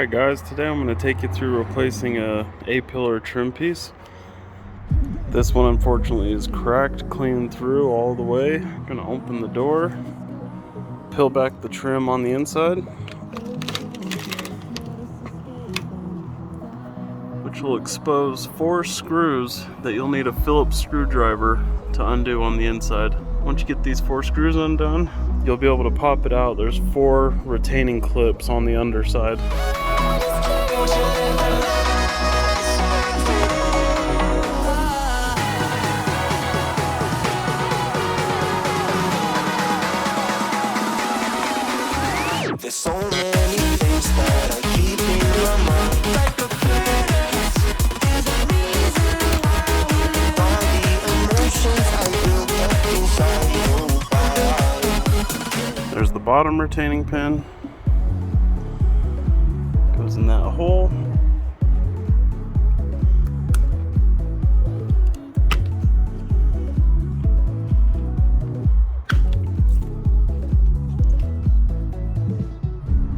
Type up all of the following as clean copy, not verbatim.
Alright guys, today I'm going to take you through replacing a A-pillar trim piece. This one unfortunately is cracked clean through all the way. I'm going to open the door, peel back the trim on the inside, which will expose 4 screws that you'll need a Phillips screwdriver to undo on the inside. Once you get these 4 screws undone, you'll be able to pop it out. There's 4 retaining clips on the underside. There's so many things that I keep in my mind, like a past. All the emotions I built up inside you. There's the bottom retaining pin. Goes in that hole.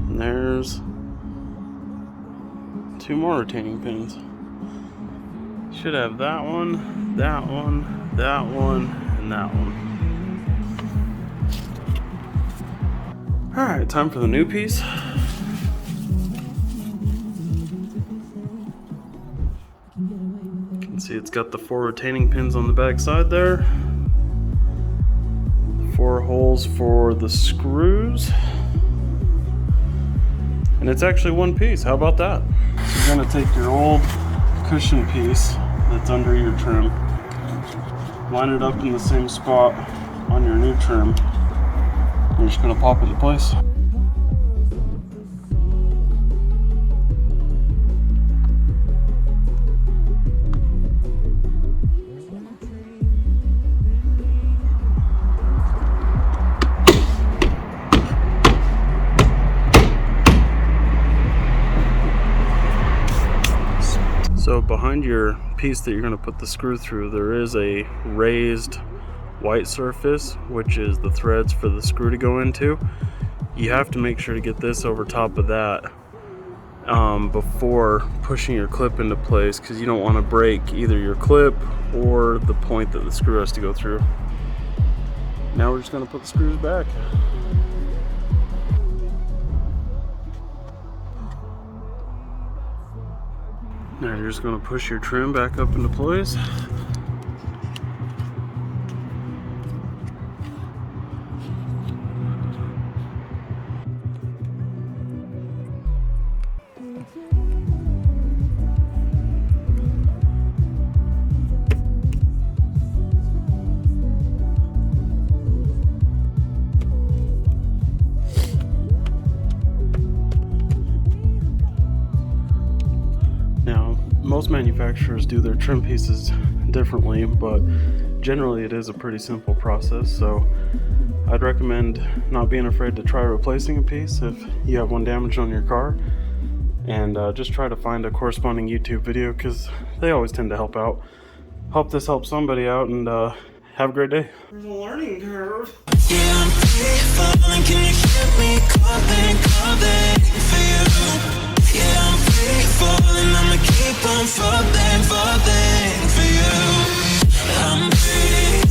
And there's 2 more retaining pins. Should have that one, that one, that one, and that one. Alright, time for the new piece. You can see it's got the 4 retaining pins on the back side there. 4 holes for the screws. And it's actually one piece. How about that? So you're going to take your old cushion piece that's under your trim, line it up in the same spot on your new trim. You're just going to pop it into place. So behind your piece that you're going to put the screw through, there is a raised white surface, which is the threads for the screw to go into. You have to make sure to get this over top of that before pushing your clip into place, because you don't want to break either your clip or the point that the screw has to go through. Now we're just going to put the screws back. Now you're just going to push your trim back up into place. Most manufacturers do their trim pieces differently, but generally it is a pretty simple process, so I'd recommend not being afraid to try replacing a piece if you have one damaged on your car, and just try to find a corresponding YouTube video, because they always tend to help out. Hope this helps somebody out, and have a great day. There's a learning curve. Yeah, I'm free falling. Can you hear me calling for you? Yeah, I'm free falling. I'ma keep on falling for you. I'm free.